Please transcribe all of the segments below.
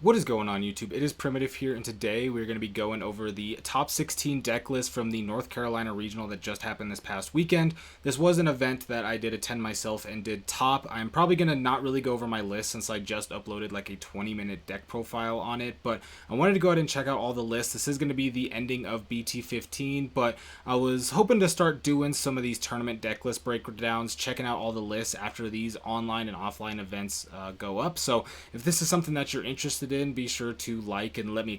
What is going on, YouTube? It is Primitive here, and today we're going to be going over the top 16 deck list from the North Carolina Regional that just happened this past weekend. This was an event that I did attend myself and did top. I'm probably going to not really go over my list since I just uploaded like a 20-minute deck profile on it, but I wanted to go ahead and check out all the lists. This is going to be the ending of BT15, but I was hoping to start doing some of these tournament deck list breakdowns, checking out all the lists after these online and offline events go up. So if this is something that you're interested in, be sure to like and leave me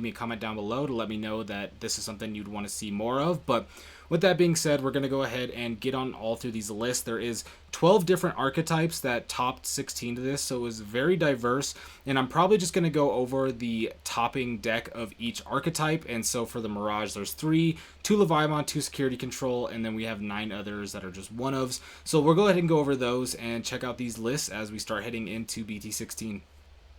a comment down below to let me know that this is something you'd want to see more of. But with that being said, we're going to go ahead and get on all through these lists. There is 12 different archetypes that topped 16 to this, so it was very diverse, and I'm probably just going to go over the topping deck of each archetype. And so for the Mirage, there's 3, 2 Leviathan, 2 Security Control, and then we have 9 others that are just one-ofs. So we'll go ahead and go over those and check out these lists as we start heading into BT16.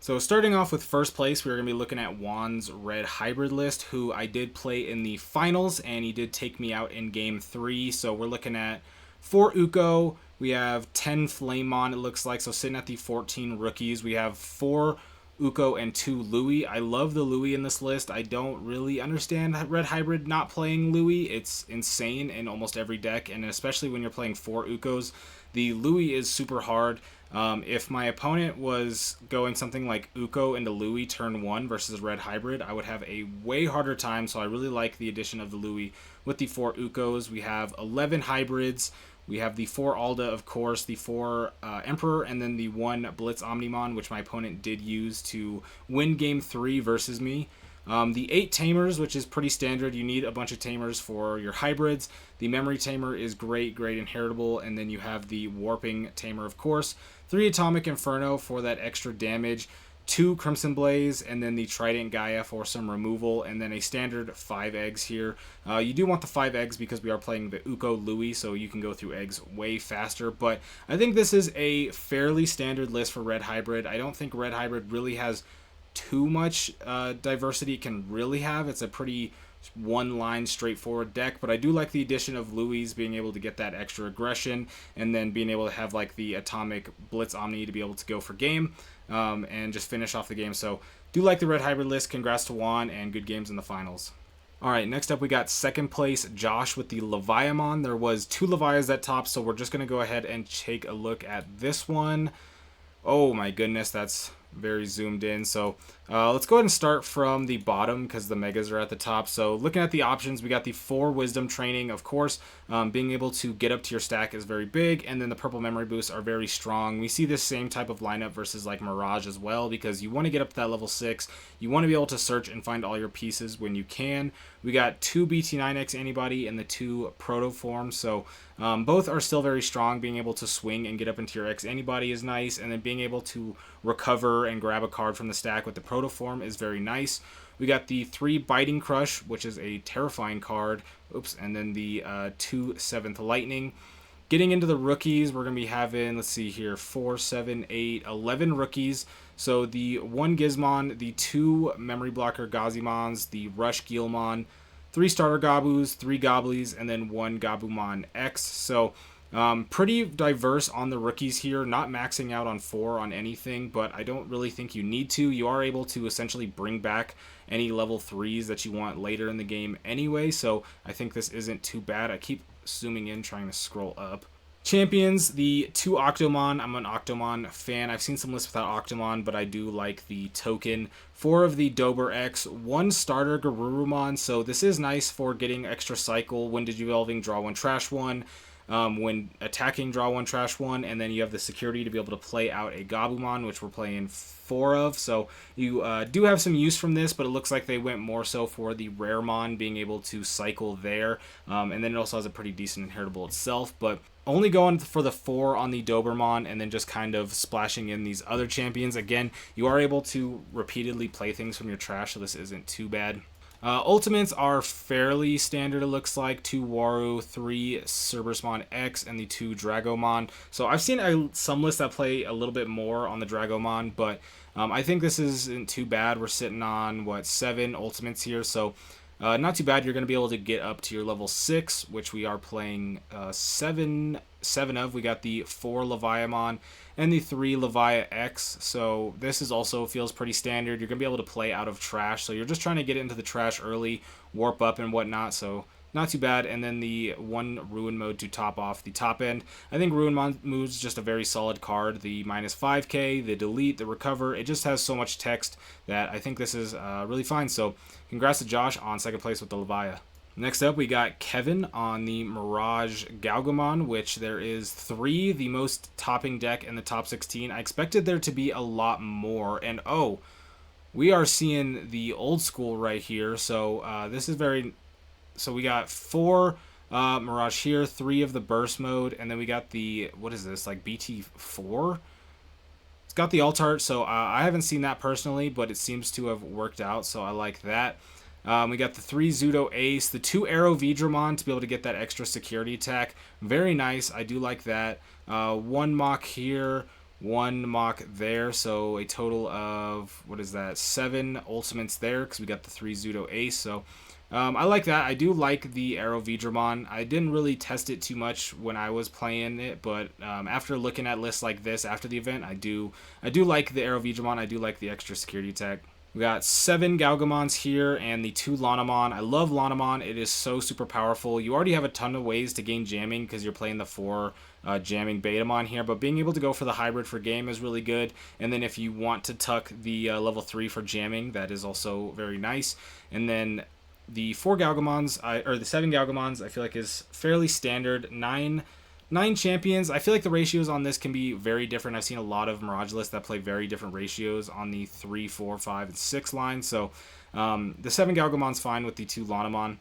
So starting off with first place, we're going to be looking at Juan's Red Hybrid list, who I did play in the finals, and he did take me out in game 3. So we're looking at 4 Uko, we have 10 Flamemon, it looks like, so sitting at the 14 rookies. We have 4 Uko and 2 Louis. I love the Louis in this list. I don't really understand Red Hybrid not playing Louis. It's insane in almost every deck, and especially when you're playing 4 Ukos. The Louis is super hard. If my opponent was going something like Uko into Louis turn 1 versus Red Hybrid, I would have a way harder time, so I really like the addition of the Louis with the 4 Ukos. We have 11 hybrids. We have the 4 Alda, of course, the 4 Emperor, and then the 1 Blitz Omnimon, which my opponent did use to win game 3 versus me. The 8 Tamers, which is pretty standard. You need a bunch of Tamers for your hybrids. The Memory Tamer is great inheritable, and then you have the Warping Tamer, of course. 3 Atomic Inferno for that extra damage. 2 Crimson Blaze, and then the Trident Gaia for some removal, and then a standard 5 eggs here. You do want the 5 eggs because we are playing the Uko Louis, so you can go through eggs way faster, but I think this is a fairly standard list for Red Hybrid. I don't think Red Hybrid really has too much diversity it can really have. It's a pretty one-line straightforward deck, but I do like the addition of Louis being able to get that extra aggression, and then being able to have like the Atomic Blitz Omni to be able to go for game and just finish off the game. So do like the Red Hybrid list. Congrats to Juan, and good games in the finals. Alright, next up we got second place Josh with the Leviathan. There was 2 Levias at top, so we're just going to go ahead and take a look at this one. Oh my goodness, that's very zoomed in. So let's go ahead and start from the bottom because the megas are at the top. So looking at the options, we got the 4 wisdom training, of course. Being able to get up to your stack is very big, and then the purple memory boosts are very strong. We see this same type of lineup versus like Mirage as well, because you want to get up to that level 6. You want to be able to search and find all your pieces when you can. We got 2 BT9X antibody and the 2 proto forms, so both are still very strong. Being able to swing and get up into your X antibody is nice, and then being able to recover and grab a card from the stack with the proto form is very nice. We got the 3 Biting Crush, which is a terrifying card. Oops, and then the 2 7th Lightning. Getting into the rookies, we're going to be having, let's see here, 4, 7, 8, 11 rookies. So the 1 Gizmon, the 2 Memory Blocker Gazimons, the Rush Gilmon, 3 Starter Gabus, 3 Gobblies, and then 1 Gabumon X. So pretty diverse on the rookies here, not maxing out on 4 on anything, but I don't really think you need to. You are able to essentially bring back any level 3s that you want later in the game anyway, so I think this isn't too bad. I keep zooming in, trying to scroll up. Champions, the 2 Octomon. I'm an Octomon fan. I've seen some lists without Octomon, but I do like the token. 4 of the Dober X, 1 starter Garurumon, so this is nice for getting extra cycle. When Digivolving, draw 1, trash 1. When attacking, draw 1, trash 1, and then you have the security to be able to play out a Gabumon, which we're playing 4 of, so you do have some use from this, but it looks like they went more so for the Raremon being able to cycle there, and then it also has a pretty decent inheritable itself, but only going for the 4 on the Dobermon, and then just kind of splashing in these other champions. Again, you are able to repeatedly play things from your trash, so this isn't too bad. Ultimates are fairly standard, it looks like. 2 Waru, 3 Cerberusmon X, and the 2 Dragomon. So I've seen some lists that play a little bit more on the Dragomon, but I think this isn't too bad. We're sitting on, what, 7 Ultimates here, so not too bad. You're going to be able to get up to your level 6, which we are playing 7 7 of, we got the 4 Leviamon and the 3 Levia X. So this is also feels pretty standard. You're going to be able to play out of trash. So you're just trying to get into the trash early, warp up and whatnot. So not too bad. And then the 1 Ruin Mode to top off the top end. I think Ruin Mode's just a very solid card. The minus 5k, the delete, the recover. It just has so much text that I think this is really fine. So congrats to Josh on second place with the Levia. Next up, we got Kevin on the Mirage Galgamon, which there is 3, the most topping deck in the top 16. I expected there to be a lot more, and oh, we are seeing the old school right here. So this is very, so we got 4 Mirage here, 3 of the burst mode, and then we got the, what is this, like BT4? It's got the alt art, so I haven't seen that personally, but it seems to have worked out, so I like that. We got the 3 Zudo Ace, the 2 Arrow Vidramon to be able to get that extra security attack. Very nice. I do like that. 1 Mach here, 1 Mach there. So a total of, what is that, 7 ultimates there because we got the 3 Zudo Ace. So I like that. I do like the Arrow Vidramon. I didn't really test it too much when I was playing it, but after looking at lists like this after the event, I do like the Arrow Vidramon. I do like the extra security attack. We got 7 Galgamons here and the 2 Lanamon. I love Lanamon. It is so super powerful. You already have a ton of ways to gain jamming because you're playing the 4 jamming Betamon here, but being able to go for the hybrid for game is really good. And then if you want to tuck the level 3 for jamming, that is also very nice. And then the 4 Galgamons, or the 7 Galgamons, I feel like is fairly standard. 9 champions. I feel like the ratios on this can be very different. I've seen a lot of Mirage lists that play very different ratios on the 3, 4, 5, and 6 line. So the 7 Galgamon's fine with the 2 Lanamon.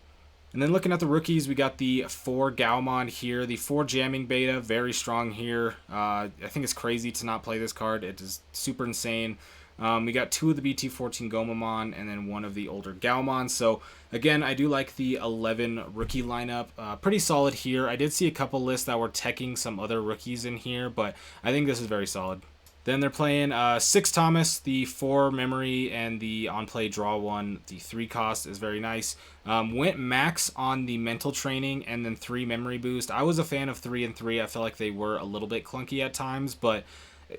And then looking at the rookies, we got the 4 Gaomon here. The 4 jamming beta, very strong here. I think it's crazy to not play this card. It is super insane. We got 2 of the BT15 Gomamon and then 1 of the older Galmon. So again, I do like the 11 rookie lineup. Pretty solid here. I did see a couple lists that were teching some other rookies in here, but I think this is very solid. Then they're playing 6 Thomas, the 4 memory, and the on-play draw 1. The 3 cost is very nice. Went max on the mental training and then 3 memory boost. I was a fan of 3 and 3. I felt like they were a little bit clunky at times, but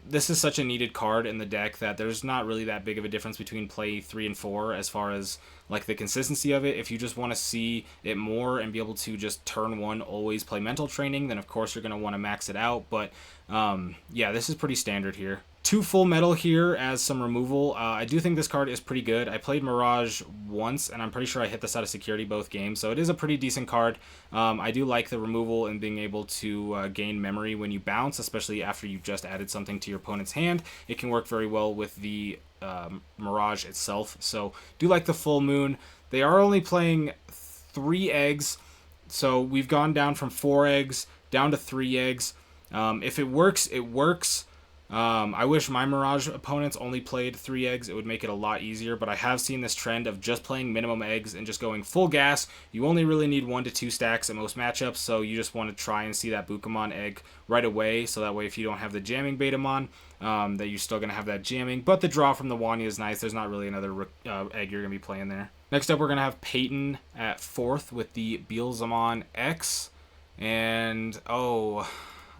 this is such a needed card in the deck that there's not really that big of a difference between play 3 and 4 as far as like the consistency of it. If you just want to see it more and be able to just turn 1 always play mental training, then of course you're going to want to max it out. But yeah, this is pretty standard here. 2 full metal here as some removal. I do think this card is pretty good. I played Mirage once, and I'm pretty sure I hit this out of security both games, so it is a pretty decent card. I do like the removal and being able to gain memory when you bounce, especially after you've just added something to your opponent's hand. It can work very well with the Mirage itself, so do like the full moon. They are only playing 3 eggs, so we've gone down from 4 eggs down to 3 eggs. If it works, it works. I wish my Mirage opponents only played 3 eggs. It would make it a lot easier, but I have seen this trend of just playing minimum eggs and just going full gas. You only really need 1 to 2 stacks at most matchups, so you just want to try and see that Bukamon egg right away, so that way if you don't have the jamming Betamon, that you're still going to have that jamming. But the draw from the Wanya is nice. There's not really another egg you're going to be playing there. Next up, we're going to have Peyton at 4th with the Beelzemon X, and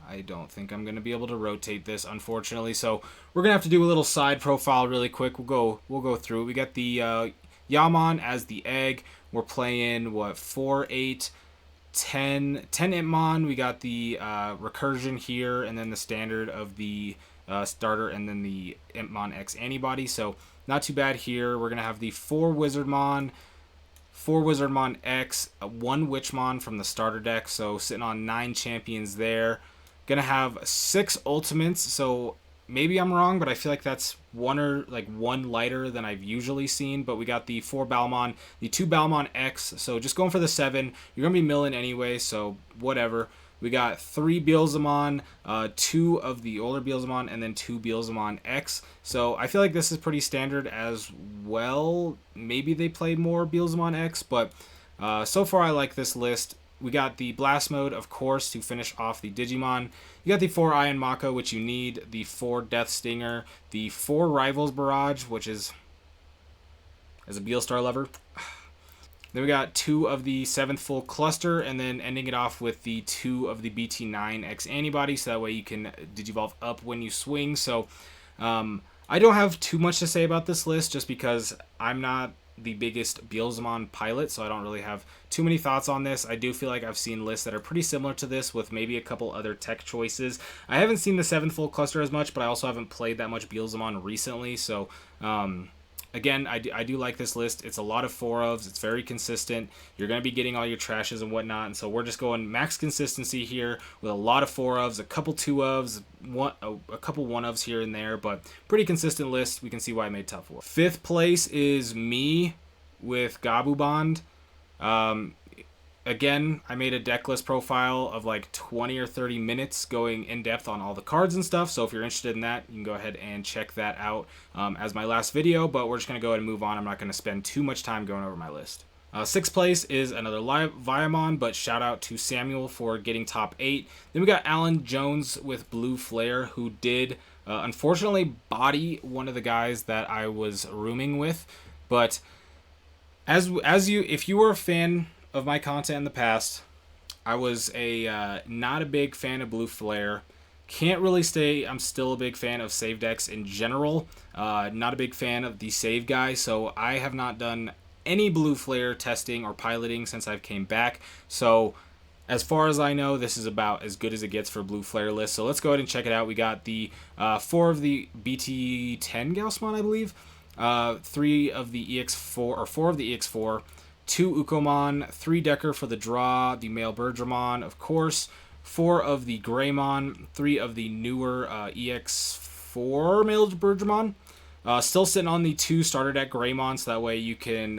I don't think I'm going to be able to rotate this, unfortunately. So we're going to have to do a little side profile really quick. We'll go through it. We got the Yaman as the egg. We're playing, 4, 8, 10 Impmon. We got the recursion here, and then the standard of the starter, and then the Impmon X antibody. So not too bad here. We're going to have the 4 Wizardmon, 4 Wizardmon X, 1 Witchmon from the starter deck. So sitting on 9 champions there. Gonna have 6 ultimates, so maybe I'm wrong, but I feel like that's one lighter than I've usually seen. But we got the 4 Balmon, the 2 Balmon X, so just going for the 7. You're gonna be milling anyway, so whatever. We got 3 Beelzemon, 2 of the older Beelzemon, and then 2 Beelzemon X. So I feel like this is pretty standard as well. Maybe they played more Beelzemon X, but so far I like this list. We got the Blast Mode, of course, to finish off the Digimon. You got the 4 Iron Mako, which you need, the 4 Death Stinger, the 4 Rivals Barrage, which is, as a Beelstar lover, Then we got 2 of the 7th full cluster, and then ending it off with the 2 of the BT9 X antibody, so that way you can Digivolve up when you swing. So I don't have too much to say about this list, just because I'm not the biggest Beelzemon pilot, so I don't really have too many thoughts on this. I do feel like I've seen lists that are pretty similar to this with maybe a couple other tech choices. I haven't seen the 7th full cluster as much, but I also haven't played that much Beelzemon recently, so again, I do like this list. It's a lot of 4-ofs. It's very consistent. You're going to be getting all your trashes and whatnot, and so we're just going max consistency here with a lot of 4-ofs, a couple 2-ofs, a couple 1-ofs here and there, but pretty consistent list. We can see why I made top 4. 5th place is me with Gabubond. Again, I made a deck list profile of like 20 or 30 minutes going in depth on all the cards and stuff. So if you're interested in that, you can go ahead and check that out as my last video. But we're just going to go ahead and move on. I'm not going to spend too much time going over my list. 6th place is another Viamon, but shout out to Samuel for getting top 8. Then we got Alan Jones with Blue Flare, who did unfortunately body one of the guys that I was rooming with. But if you were a fan of my content in the past, I was not a big fan of Blue Flare. Can't really say I'm still a big fan of save decks in general. Not a big fan of the save guy, so I have not done any Blue Flare testing or piloting since I've came back. So as far as I know, this is about as good as it gets for Blue Flare list. So let's go ahead and check it out. We got the 4 of the BT10 Gaussmon, I believe. 3 of the EX4, or 4 of the EX4. 2 Ukomon, 3 Decker for the draw, the male Birdramon, of course, 4 of the Greymon, 3 of the newer EX4 male Birdramon. Still sitting on the 2 starter deck Greymon, so that way you can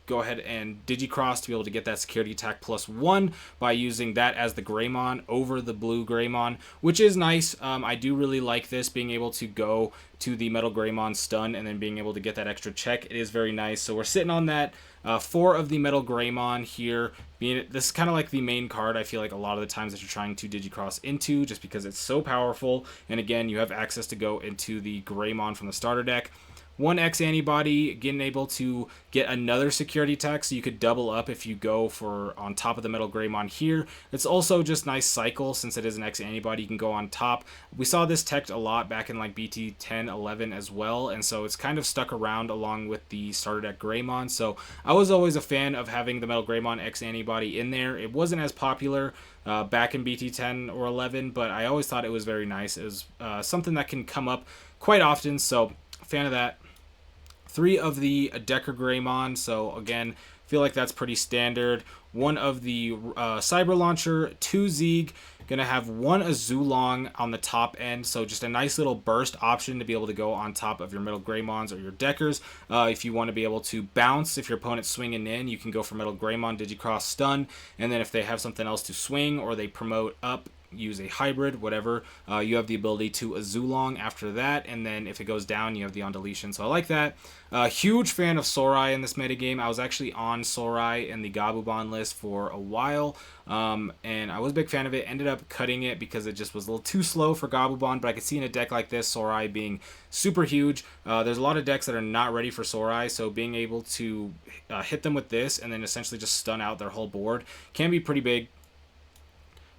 go ahead and Digicross to be able to get that security attack +1 by using that as the Greymon over the blue Greymon, which is nice. I do really like this, being able to go to the Metal Greymon stun and then being able to get that extra check. It is very nice. So we're sitting on that 4 of the Metal Greymon here. This is kind of like the main card, I feel like, a lot of the times that you're trying to Digicross into, just because it's so powerful. And again, you have access to go into the Greymon from the starter deck. 1 X antibody, getting able to get another security attack, so you could double up if you go for on top of the Metal Greymon here. It's also just nice cycle, since it is an X antibody, you can go on top. We saw this teched a lot back in like BT10, 11 as well, and so it's kind of stuck around along with the starter deck Greymon. So I was always a fan of having the Metal Greymon X antibody in there. It wasn't as popular back in BT10 or 11, but I always thought it was very nice. It was something that can come up quite often, so fan of that. 3 of the Decker Greymon, so again, feel like that's pretty standard. 1 of the Cyber Launcher, 2 Zeeg, gonna have 1 Azulong on the top end, so just a nice little burst option to be able to go on top of your Metal Greymons or your Deckers. If you want to be able to bounce, if your opponent's swinging in, you can go for Metal Greymon, Digicross, stun, and then if they have something else to swing or they promote up, use a hybrid, whatever, you have the ability to Azulong after that, and then if it goes down, you have the on deletion, so I like that. Huge fan of Sorai in this metagame. I was actually on Sorai in the Gabubon list for a while, and I was a big fan of it. Ended up cutting it because it just was a little too slow for Gabubon, but I could see in a deck like this, Sorai being super huge. There's a lot of decks that are not ready for Sorai, so being able to hit them with this and then essentially just stun out their whole board can be pretty big.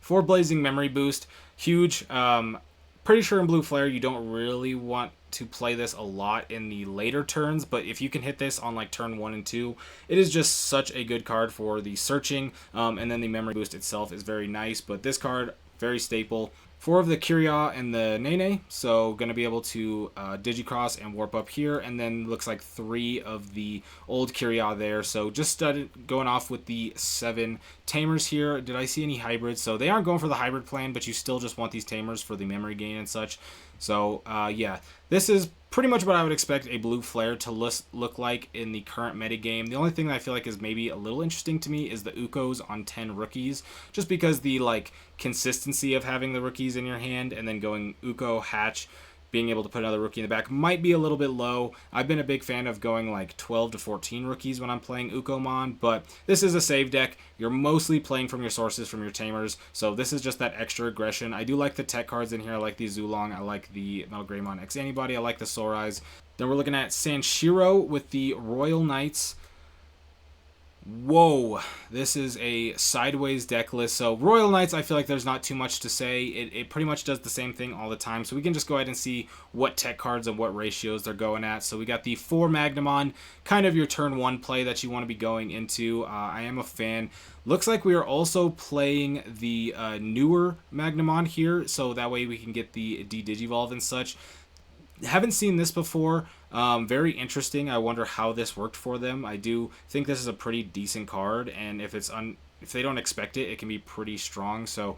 4 Blazing Memory Boost, huge. Pretty sure in Blue Flare you don't really want to play this a lot in the later turns, but if you can hit this on like turn 1 and 2, it is just such a good card for the searching, and then the Memory Boost itself is very nice, but this card, very staple. 4 of the Kyria and the Nene, so going to be able to Digicross and warp up here, and then looks like 3 of the old Kyria there, so just started going off with the 7 Tamers here. Did I see any hybrids? So they aren't going for the hybrid plan, but you still just want these Tamers for the memory gain and such. So yeah, this is pretty much what I would expect a Blue Flare to look like in the current metagame. The only thing that I feel like is maybe a little interesting to me is the Ukos on 10 rookies, just because the like consistency of having the rookies in your hand and then going Uko, Hatch, being able to put another rookie in the back might be a little bit low. I've been a big fan of going like 12 to 14 rookies when I'm playing Ukomon, but this is a save deck. You're mostly playing from your sources, from your Tamers, so this is just that extra aggression. I do like the tech cards in here. I like the Zulong, I like the Metal Greymon X Antibody, I like the Sorais. Then we're looking at Sanshiro with the Royal Knights. Whoa, this is a sideways deck list. So Royal Knights, I feel like there's not too much to say. It pretty much does the same thing all the time. So we can just go ahead and see what tech cards and what ratios they're going at. So we got the 4 Magnamon, kind of your turn 1 play that you want to be going into. I am a fan. Looks like we are also playing the newer Magnamon here, so that way we can get the D-Digivolve and such. Haven't seen this before. Very interesting. I wonder how this worked for them. I do think this is a pretty decent card, and if if they don't expect it, it can be pretty strong. So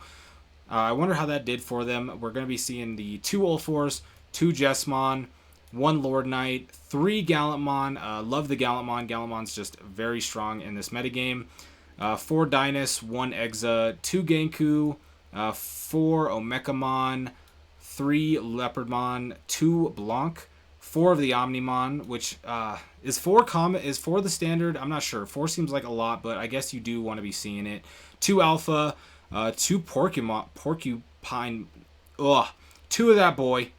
I wonder how that did for them. We're going to be seeing the 2 Ulforce, 2 Jessmon, 1 Lord Knight, 3 Gallantmon. Love the Gallantmon. Gallantmon's just very strong in this metagame. 4 Dynus, 1 Exa, 2 Genku, 4 Omekamon, 3 Leopardmon, 2 Blanc, 4 of the Omnimon, which is 4 common, is 4 the standard? I'm not sure. 4 seems like a lot, but I guess you do want to be seeing it. 2 Alpha, 2 Porcupine, 2 of that boy,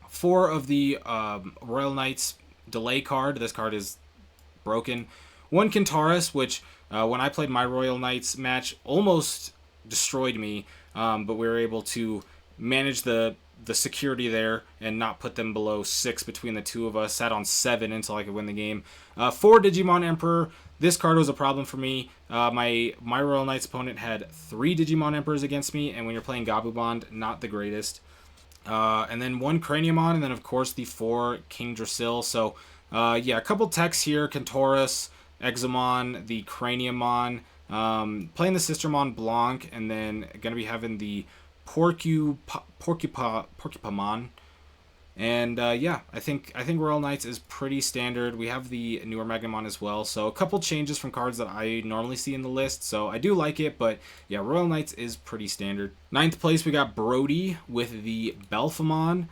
4 of the Royal Knights delay card. This card is broken. 1 Kentaurus, which when I played my Royal Knights match, almost destroyed me, but we were able to manage the security there and not put them below 6 between the two of us. Sat on 7 until I could win the game. 4 Digimon Emperor. This card was a problem for me. My Royal Knights opponent had 3 Digimon Emperors against me, and when you're playing Gabubond, not the greatest. And then 1 Craniamon, and then of course the 4 King Drasil. So yeah, a couple techs here. Kentaurus, Examon, the Craniamon, playing the Sistermon Blanc, and then going to be having the Porcupamon. And yeah, I think Royal Knights is pretty standard. We have the newer Magnamon as well, so a couple changes from cards that I normally see in the list. So I do like it, but yeah, Royal Knights is pretty standard. 9th place, we got Brody with the Belphamon.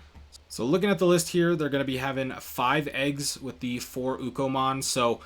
So looking at the list here, they're going to be having 5 eggs with the 4 Ukomon. So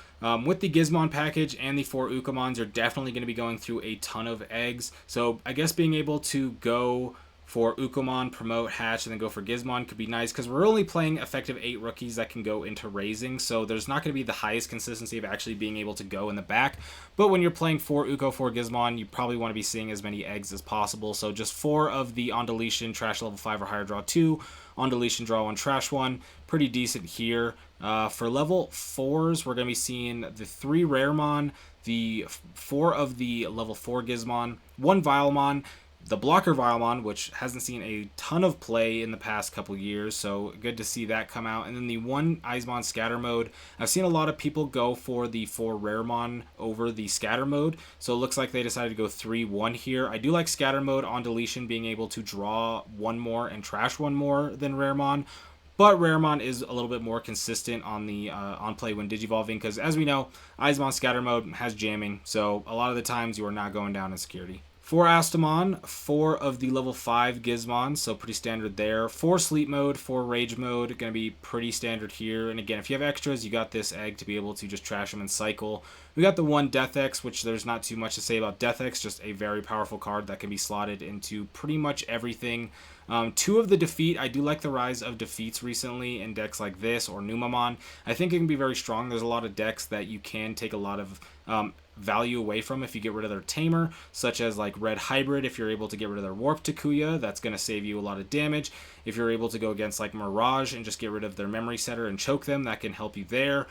with the Gizmon package and the 4 Ukomons, you're definitely going to be going through a ton of eggs. So I guess being able to go for Ukomon, promote, hatch, and then go for Gizmon could be nice, because we're only playing effective 8 rookies that can go into raising, so there's not going to be the highest consistency of actually being able to go in the back. But when you're playing 4 Uko, 4 Gizmon, you probably want to be seeing as many eggs as possible. So just 4 of the on deletion, trash level 5 or higher, draw 2. On deletion, draw 1, trash 1. Pretty decent here. For level 4s, we're going to be seeing the 3 Raremon, the 4 of the level 4 Gizmon, 1 Vilemon, the blocker Vilemon, which hasn't seen a ton of play in the past couple years, so good to see that come out. And then the 1 Eismon Scatter Mode. I've seen a lot of people go for the 4 Raremon over the Scatter Mode, so it looks like they decided to go 3-1 here. I do like Scatter Mode on deletion, being able to draw 1 more and trash 1 more than Raremon. But Raremon is a little bit more consistent on the on play when digivolving, because as we know, Eismon Scatter Mode has jamming, so a lot of the times you are not going down in security. 4 Astamon, 4 of the level 5 Gizmon, so pretty standard there. 4 Sleep Mode, 4 Rage Mode, going to be pretty standard here. And again, if you have extras, you got this egg to be able to just trash them and cycle. We got the 1 Death X, which there's not too much to say about Death X, just a very powerful card that can be slotted into pretty much everything. 2 of the Defeat. I do like the rise of Defeats recently in decks like this or Numamon. I think it can be very strong. There's a lot of decks that you can take a lot of value away from if you get rid of their Tamer, such as like Red Hybrid. If you're able to get rid of their Warp Takuya, that's going to save you a lot of damage. If you're able to go against like Mirage and just get rid of their Memory Setter and choke them, that can help you there.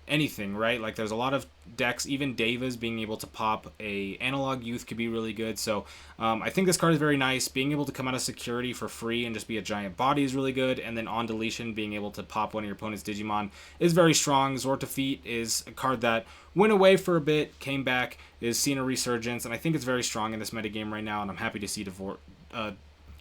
Anything, right? Like there's a lot of decks, even Devas being able to pop a Analog Youth could be really good. So I think this card is very nice. Being able to come out of security for free and just be a giant body is really good. And then on deletion, being able to pop one of your opponent's Digimon is very strong. Zortafeet is a card that went away for a bit, came back, is seeing a resurgence, and I think it's very strong in this metagame right now, and I'm happy to see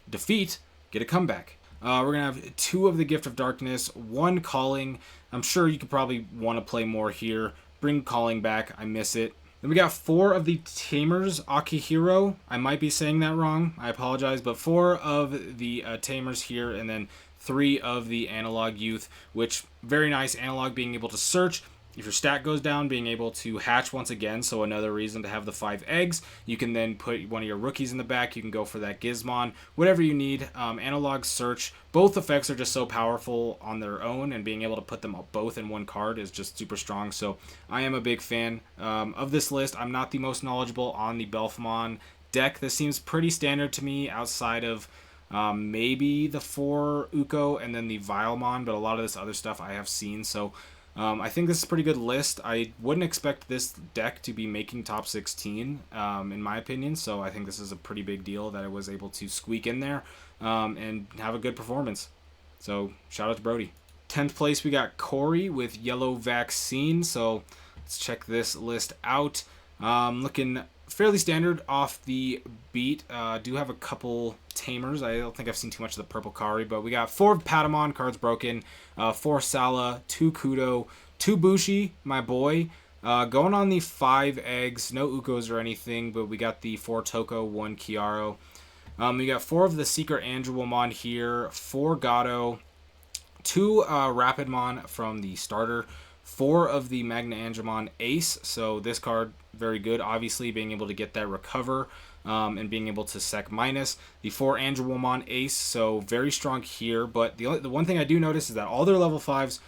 Defeat get a comeback. We're going to have 2 of the Gift of Darkness, 1 Calling. I'm sure you could probably want to play more here. Bring Calling back. I miss it. Then we got 4 of the Tamers, Akihiro. I might be saying that wrong. I apologize, but 4 of the Tamers here, and then 3 of the Analog Youth, which very nice. Analog being able to search if your stat goes down, being able to hatch once again, so another reason to have the 5 eggs. You can then put one of your rookies in the back. You can go for that Gizmon, whatever you need. Analog Search, both effects are just so powerful on their own, and being able to put them both in one card is just super strong. So I am a big fan of this list. I'm not the most knowledgeable on the Belphemon deck. This seems pretty standard to me outside of maybe the 4 Uko and then the Vilemon, but a lot of this other stuff I have seen. So I think this is a pretty good list. I wouldn't expect this deck to be making top 16, in my opinion. So I think this is a pretty big deal that I was able to squeak in there and have a good performance. So shout out to Brody. 10th place, we got Corey with Yellow Vaccine. So let's check this list out. Looking fairly standard off the beat. Do have a couple tamers. I don't think I've seen too much of the purple Kari, but we got 4 Patamon cards broken, 4 Sala, 2 Kudo, 2 Bushi, my boy. Going on the 5 eggs, no Ukos or anything, but we got the 4 Toko, 1 Kiaro. We got 4 of the Secret Angelomon here, 4 Gato, 2 Rapidmon from the starter, 4 of the Magna Angemon Ace. So this card, very good, obviously, being able to get that recover and being able to sec minus. The 4 Angelomon Ace, so very strong here. But the one thing I do notice is that all their level 5s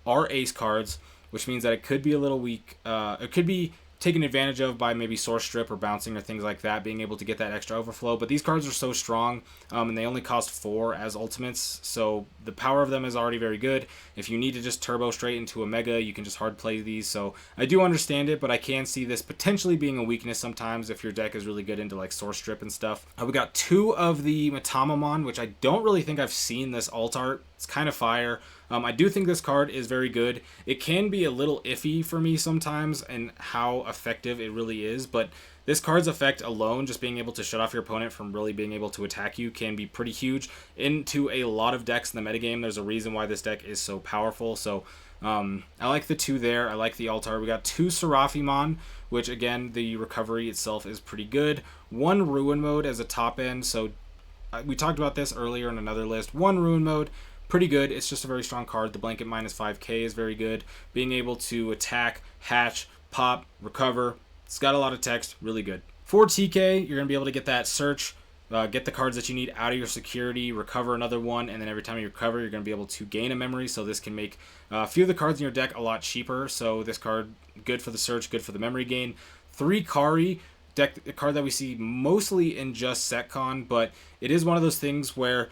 are Ace cards, which means that it could be a little weak. It could be taken advantage of by maybe Source Strip or bouncing or things like that, being able to get that extra overflow. But these cards are so strong, and they only cost 4 as ultimates, so the power of them is already very good. If you need to just turbo straight into a Mega, you can just hard play these. So I do understand it, but I can see this potentially being a weakness sometimes if your deck is really good into like Source Strip and stuff. We got 2 of the Matamamon, which I don't really think I've seen this alt art. It's kind of fire. I do think this card is very good. It can be a little iffy for me sometimes and how effective it really is, but this card's effect alone, just being able to shut off your opponent from really being able to attack you, can be pretty huge into a lot of decks in the metagame. There's a reason why this deck is so powerful. So I like the 2 there. I like the altar. We got 2 Seraphimon, which again, the recovery itself is pretty good. 1 Ruin Mode as a top end. So we talked about this earlier in another list. 1 Ruin Mode, pretty good. It's just a very strong card. The blanket minus 5k is very good. Being able to attack, hatch, pop, recover. It's got a lot of text. Really good. For TK, you're going to be able to get that search, get the cards that you need out of your security, recover another one, and then every time you recover, you're going to be able to gain a memory. So this can make a few of the cards in your deck a lot cheaper. So this card, good for the search, good for the memory gain. 3 Kari, a card that we see mostly in just SetCon, but it is one of those things where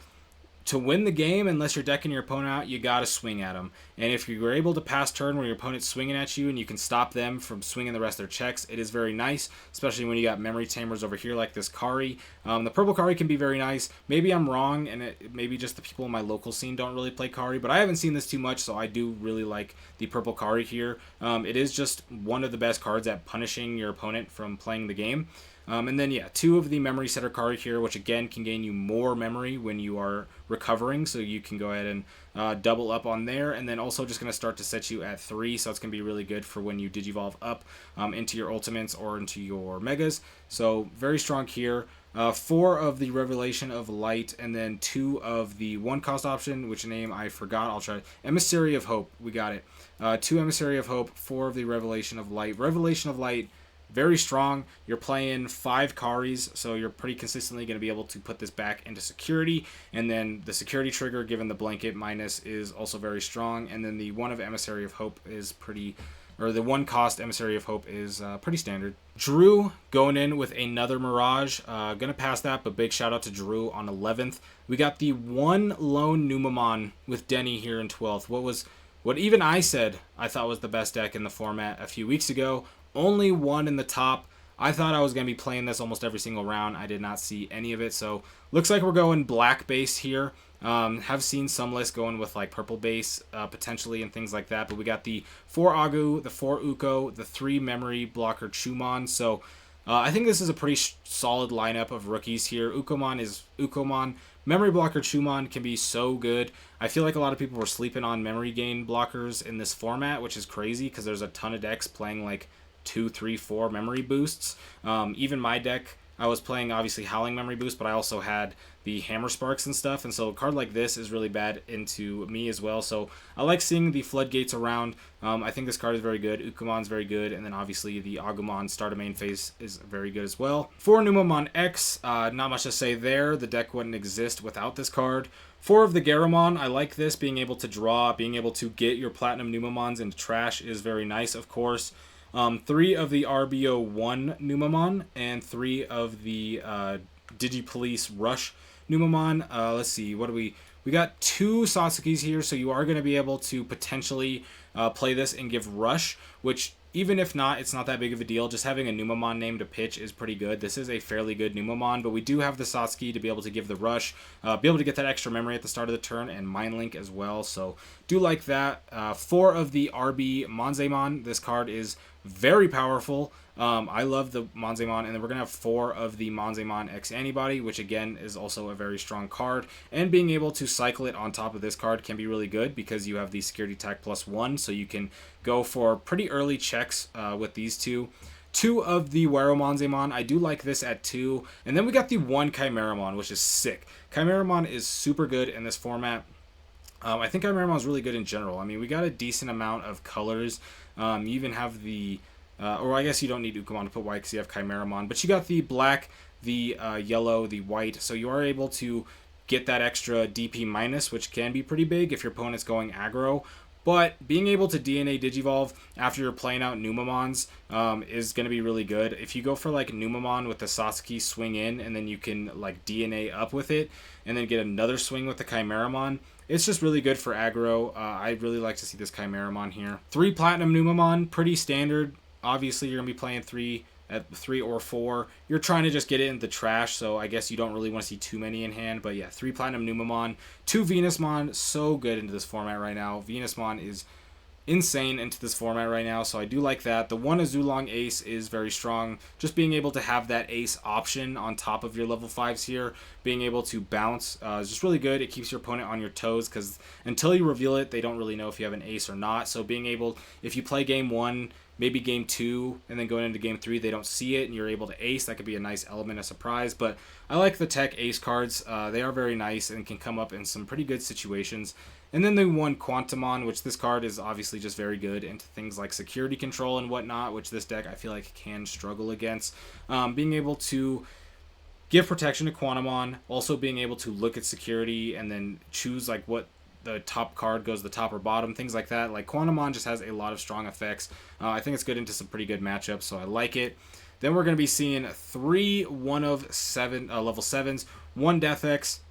to win the game, unless you're decking your opponent out, you got to swing at them. And if you were able to pass turn where your opponent's swinging at you and you can stop them from swinging the rest of their checks, it is very nice, especially when you got memory tamers over here like this Kari. The purple Kari can be very nice. Maybe I'm wrong, and maybe just the people in my local scene don't really play Kari, but I haven't seen this too much, so I do really like the purple Kari here. It is just one of the best cards at punishing your opponent from playing the game. And then, 2 of the memory setter card here, which again can gain you more memory when you are recovering. So you can go ahead and double up on there. And then also just going to start to set you at 3. So it's going to be really good for when you Digivolve up into your ultimates or into your megas. So very strong here. 4 of the Revelation of Light, and then 2 of the 1 cost option, which name I forgot. I'll try. Emissary of Hope. We got it. 2 Emissary of Hope, 4 of the Revelation of Light. Revelation of Light, very strong. You're playing 5 Karis, so you're pretty consistently going to be able to put this back into security. And then the security trigger, given the blanket minus, is also very strong. And then the 1 of Emissary of Hope is pretty, or the 1 cost Emissary of Hope is pretty standard. Drew going in with another Mirage. Gonna pass that, but big shout out to Drew on 11th. We got the 1 lone Numamon with Denny here in 12th. What even I said I thought was the best deck in the format a few weeks ago. Only 1 in the top. I thought I was going to be playing this almost every single round. I did not see any of it. So looks like we're going black base here. Have seen some lists going with like purple base potentially and things like that. But we got the 4 Agu, the 4 Uko, the 3 memory blocker Chumon. So I think this is a pretty solid lineup of rookies here. Ukomon is Ukomon. Memory blocker Chumon can be so good. I feel like a lot of people were sleeping on memory gain blockers in this format, which is crazy because there's a ton of decks playing like 2, 3, 4 memory boosts. Even my deck, I was playing obviously Howling Memory Boost, but I also had the Hammer Sparks and stuff, and so a card like this is really bad into me as well. So I like seeing the Floodgates around. I think this card is very good. Ukumon's very good, and then obviously the Agumon Start of Main Phase is very good as well. For Numemon X, not much to say there. The deck wouldn't exist without this card. 4 of the Garumon, I like this. Being able to draw, being able to get your Platinum Numemons into trash is very nice, of course. 3 of the RBO1 Numemon, and 3 of the Digipolice Rush Numemon. Let's see, what do we got 2 Sasukis here, so you are going to be able to potentially play this and give Rush, which even if not, it's not that big of a deal. Just having a Numemon name to pitch is pretty good. This is a fairly good Numemon, but we do have the Satsuki to be able to give the Rush, be able to get that extra memory at the start of the turn, and Mind Link as well, so do like that. 4 of the RB Monzemon. This card is very powerful. I love the Monzemon, and then we're going to have 4 of the Monzemon X Antibody, which again is also a very strong card, and being able to cycle it on top of this card can be really good because you have the Security Attack +1, so you can go for pretty early checks with these 2. 2 of the Weromonzemon, I do like this at 2, and then we got the 1 Chimeramon, which is sick. Chimeramon is super good in this format. I think Chimeramon is really good in general. I mean, we got a decent amount of colors. You even have the or I guess you don't need Ukamon to put white because you have Chimeramon, but you got the black, the yellow, the white, so you are able to get that extra DP minus, which can be pretty big if your opponent's going aggro. But being able to DNA Digivolve after you're playing out Numemons is going to be really good. If you go for like Numemon with the Sasuke swing in, and then you can like DNA up with it, and then get another swing with the Chimeramon, it's just really good for aggro. I really like to see this Chimeramon here. 3 Platinum Numemon, pretty standard. Obviously, you're going to be playing 3 at 3 or 4. You're trying to just get it in the trash, so I guess you don't really want to see too many in hand. But yeah, 3 Platinum Numemon, 2 Venusmon, so good into this format right now. Venusmon is insane into this format right now, so I do like that. The 1 Azulong Ace is very strong. Just being able to have that Ace option on top of your level 5s here, being able to bounce is just really good. It keeps your opponent on your toes because until you reveal it, they don't really know if you have an Ace or not. So being able, if you play game 1, maybe game 2, and then going into game 3, they don't see it, and you're able to ace. That could be a nice element of surprise. But I like the tech ace cards. They are very nice and can come up in some pretty good situations. And then the 1 Quantumon, which this card is obviously just very good into things like security control and whatnot, which this deck I feel like can struggle against. Being able to give protection to Quantumon, also being able to look at security and then choose like what the top card goes the top or bottom, things like that. Like Quantumon just has a lot of strong effects. I think it's good into some pretty good matchups, so I like it. Then we're going to be seeing 3 1 of 7 level 7s, 1 Death X,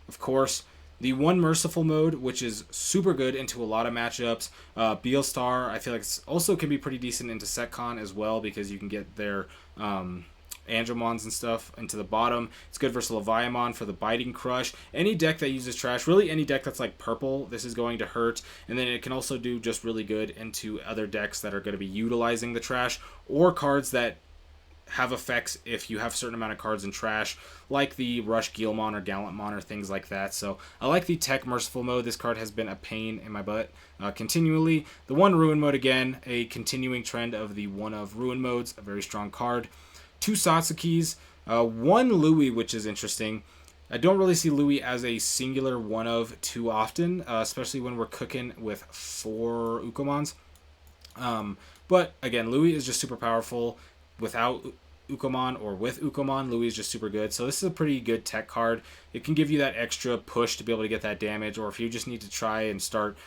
of course. The 1 Merciful mode, which is super good into a lot of matchups. Beelstar, I feel like it's also can be pretty decent into Setcon as well because you can get their Angemons and stuff into the bottom. It's good versus Leviamon for the Biting Crush. Any deck that uses trash, really any deck that's like purple, this is going to hurt. And then it can also do just really good into other decks that are going to be utilizing the trash, or cards that have effects if you have a certain amount of cards in trash, like the Rush Guilmon or Gallantmon or things like that. So I like the Tech Merciful mode. This card has been a pain in my butt continually. The 1 Ruin mode, again, a continuing trend of the 1 of Ruin modes, a very strong card. 2 Satsukis, 1 Louis, which is interesting. I don't really see Louis as a singular 1 of too often, especially when we're cooking with 4 Ukomons. But again, Louis is just super powerful. Without Ukomon or with Ukomon, Louis is just super good. So this is a pretty good tech card. It can give you that extra push to be able to get that damage, or if you just need to try and start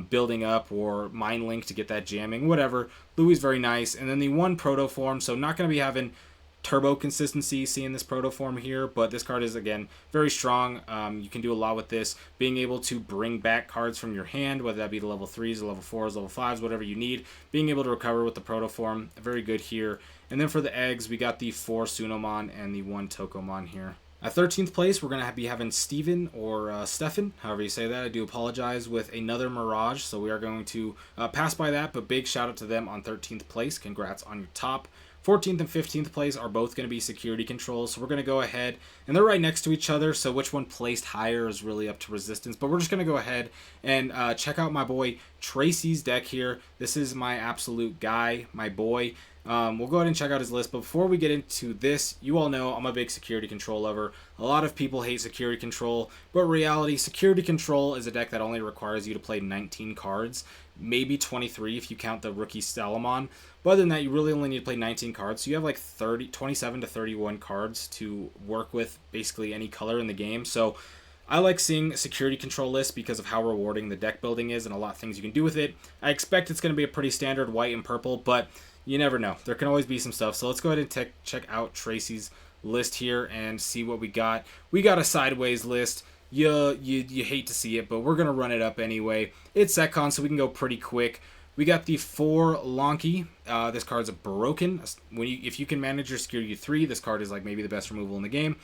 building up or Mind Link to get that jamming, whatever. Louis is very nice. And then the 1 Proto Form, so not going to be having turbo consistency seeing this Proto Form here, but this card is, again, very strong. You can do a lot with this, being able to bring back cards from your hand, whether that be the level 3s, the level 4s, level 5s, whatever you need. Being able to recover with the Proto Form, very good here. And then for the eggs, we got the 4 Sunomon and the 1 Tokomon here. At 13th place, we're going to be having Steven or Stefan, however you say that. I do apologize, with another Mirage, so we are going to pass by that, but big shout out to them on 13th place. Congrats on your top. 14th and 15th place are both going to be security controls, so we're going to go ahead, and they're right next to each other, so which one placed higher is really up to Resistance, but we're just going to go ahead and check out my boy Tracy's deck here. This is my absolute guy, my boy. We'll go ahead and check out his list, but before we get into this, you all know I'm a big security control lover. A lot of people hate security control, but reality, security control is a deck that only requires you to play 19 cards, maybe 23 if you count the rookie Salamon. But other than that, you really only need to play 19 cards, so you have like 27 to 31 cards to work with basically any color in the game. So I like seeing security control lists because of how rewarding the deck building is and a lot of things you can do with it. I expect it's going to be a pretty standard white and purple, but you never know. There can always be some stuff. So let's go ahead and check out Tracy's list here and see what we got. We got a sideways list. You hate to see it, but we're going to run it up anyway. It's Setcon, so we can go pretty quick. We got the 4 Lonky. This card's broken. If you can manage your Security 3, this card is like maybe the best removal in the game.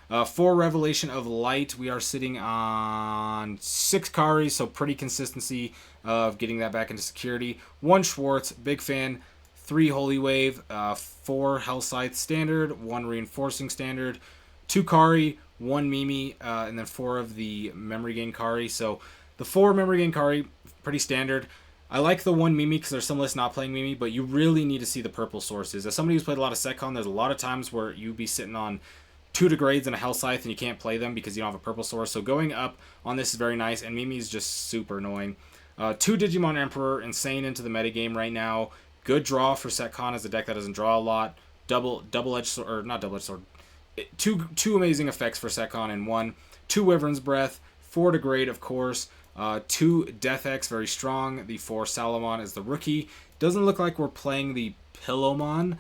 4 Revelation of Light. We are sitting on 6 Kari, so pretty consistency of getting that back into security. 1 Schwartz, big fan. 3 Holy Wave, 4 Hellscythe Standard, 1 Reinforcing Standard, 2 Kari, 1 Mimi, and then 4 of the Memory Gain Kari. So the 4 Memory Gain Kari, pretty standard. I like the 1 Mimi because there's some lists not playing Mimi, but you really need to see the purple sources. As somebody who's played a lot of Setcon, there's a lot of times where you'd be sitting on 2 Degrades and a Hellscythe and you can't play them because you don't have a purple source. So going up on this is very nice, and Mimi is just super annoying. 2 Digimon Emperor, insane into the metagame right now. Good draw for Setcon as a deck that doesn't draw a lot. Double-edged sword, or not double-edged sword. Two amazing effects for Setcon in one. 2 Wyvern's Breath, 4 Degrade, of course. 2 Death X, very strong. The 4 Salamon is the rookie. Doesn't look like we're playing the Pillowmon,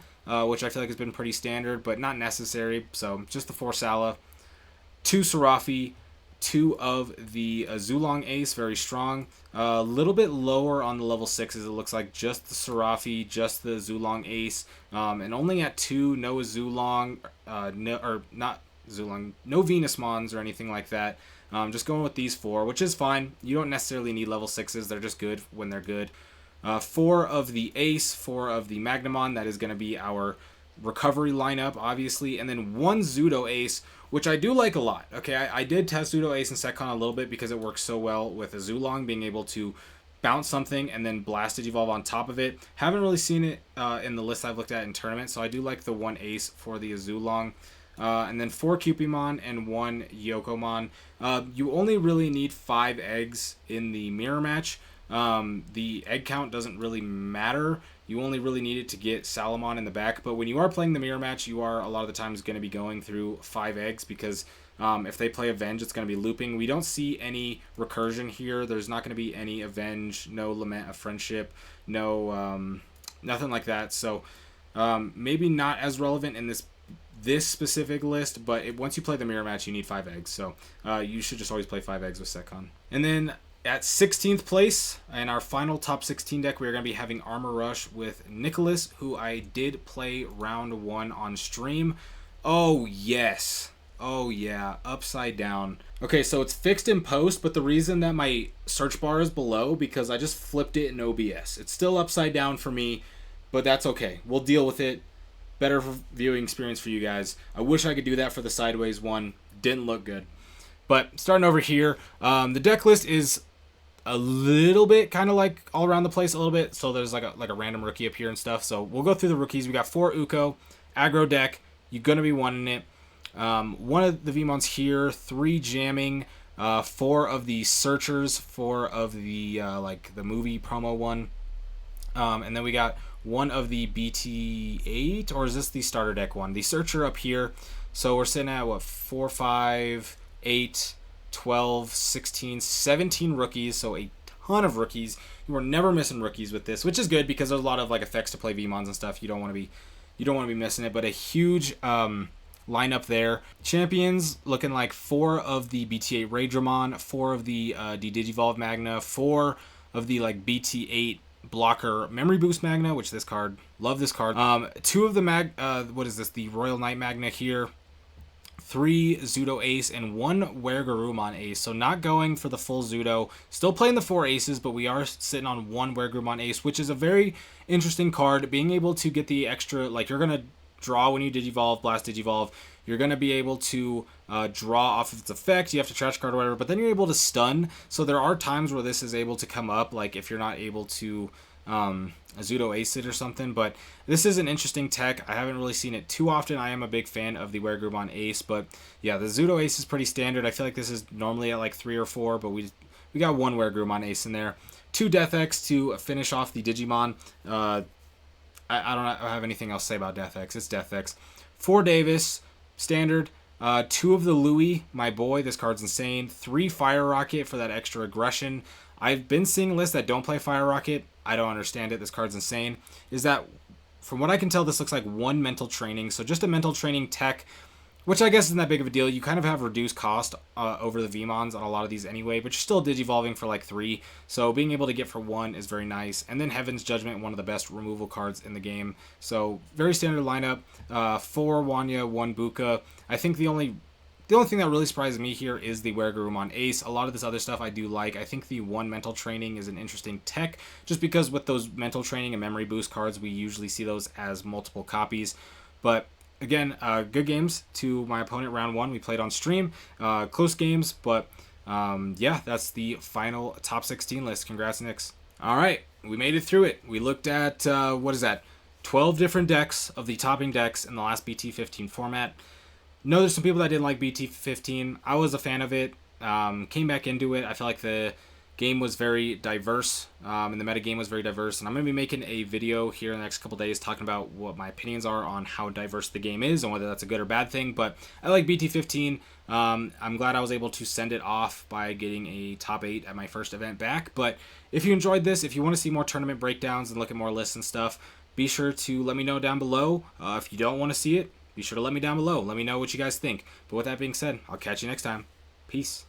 which I feel like has been pretty standard, but not necessary. So just the 4 Sala. 2 Serafi. 2 of the Zulong Ace, very strong. A little bit lower on the level 6s, it looks like just the Serafi, just the Zulong Ace, and only at 2, no Zulong, no Venus Mons or anything like that. Just going with these 4, which is fine. You don't necessarily need level 6s, they're just good when they're good. 4 of the Ace, 4 of the Magnamon, that is going to be our recovery lineup, obviously, and then 1 Zudo Ace, which I do like a lot. Okay, I did test Zudo Ace and Setcon a little bit because it works so well with a Zulong being able to bounce something and then blast Digivolve on top of it. Haven't really seen it in the list I've looked at in tournament, so I do like the 1 Ace for the Zulong. And then 4 Cupimon and 1 Yokomon. You only really need 5 eggs in the mirror match. The egg count doesn't really matter. You only really need it to get Salamon in the back. But when you are playing the mirror match, you are a lot of the times going to be going through 5 eggs because if they play Avenge, it's going to be looping. We don't see any recursion here. There's not going to be any Avenge, no Lament of Friendship, no nothing like that. So maybe not as relevant in this specific list, but once you play the mirror match, you need 5 eggs. So you should just always play 5 eggs with Setcon. And then at 16th place, in our final top 16 deck, we are going to be having Armor Rush with Nicholas, who I did play round 1 on stream. Oh, yes. Oh, yeah. Upside down. Okay, so it's fixed in post, but the reason that my search bar is below, because I just flipped it in OBS. It's still upside down for me, but that's okay. We'll deal with it. Better viewing experience for you guys. I wish I could do that for the sideways one. Didn't look good. But starting over here, the deck list is a little bit kind of like all around the place a little bit. So there's like a random rookie up here and stuff. So we'll go through the rookies. We got 4 Uko, aggro deck. You're going to be wanting it. 1 of the Vmons here, 3 jamming, 4 of the searchers, 4 of the like the movie promo one. And then we got 1 of the BT8, or is this the starter deck one? The searcher up here. So we're sitting at what, 4, 5, 8, 12, 16, 17 rookies, so a ton of rookies. You are never missing rookies with this, which is good because there's a lot of like effects to play Vmons and stuff. You don't want to be missing it, but a huge lineup there. Champions looking like 4 of the BT8 Raydramon, 4 of the Digivolve Magna, 4 of the like BT8 blocker Memory Boost Magna, which this card, love this card. 2 of the what is this? The Royal Knight Magna here. 3 Zudo Ace and 1 Weregarumon Ace. So not going for the full Zudo. Still playing the 4 Aces, but we are sitting on 1 Weregarumon Ace, which is a very interesting card. Being able to get the extra, like you're going to draw when you Digivolve, Blast Digivolve. You're going to be able to draw off of its effect. You have to trash card or whatever, but then you're able to stun. So there are times where this is able to come up, like if you're not able to a Zudo Acid or something, but this is an interesting tech. I haven't really seen it too often. I am a big fan of the Weregrumon Ace, but yeah, the Zudo Ace is pretty standard. I feel like this is normally at like 3 or 4, but we got one Weregrumon Ace in there. 2 Death X to finish off the Digimon. I don't have anything else to say about Death X. It's Death X. 4 Davis, standard. 2 of the Louis, my boy. This card's insane. 3 Fire Rocket for that extra aggression. I've been seeing lists that don't play Fire Rocket. I don't understand it. This card's insane. Is that, from what I can tell, this looks like 1 mental training. So just a mental training tech, which I guess isn't that big of a deal. You kind of have reduced cost over the VMons on a lot of these anyway, but you're still digivolving for like 3. So being able to get for 1 is very nice. And then Heaven's Judgment, one of the best removal cards in the game. So very standard lineup. 4 Wanya, 1 Buka. I think the only thing that really surprises me here is the Weregrumon Ace. A lot of this other stuff I do like. I think the 1 mental training is an interesting tech, just because with those mental training and memory boost cards, we usually see those as multiple copies. But again, good games to my opponent round 1. We played on stream. Close games, but yeah, that's the final top 16 list. Congrats, Knicks. All right, we made it through it. We looked at, what is that, 12 different decks of the topping decks in the last BT15 format. No, there's some people that didn't like BT15. I was a fan of it. Came back into it. I feel like the game was very diverse, and the meta game was very diverse. And I'm going to be making a video here in the next couple days talking about what my opinions are on how diverse the game is and whether that's a good or bad thing. But I like BT15. I'm glad I was able to send it off by getting a top 8 at my first event back. But if you enjoyed this, if you want to see more tournament breakdowns and look at more lists and stuff, be sure to let me know down below. If you don't want to see it, be sure to let me down below. Let me know what you guys think. But with that being said, I'll catch you next time. Peace.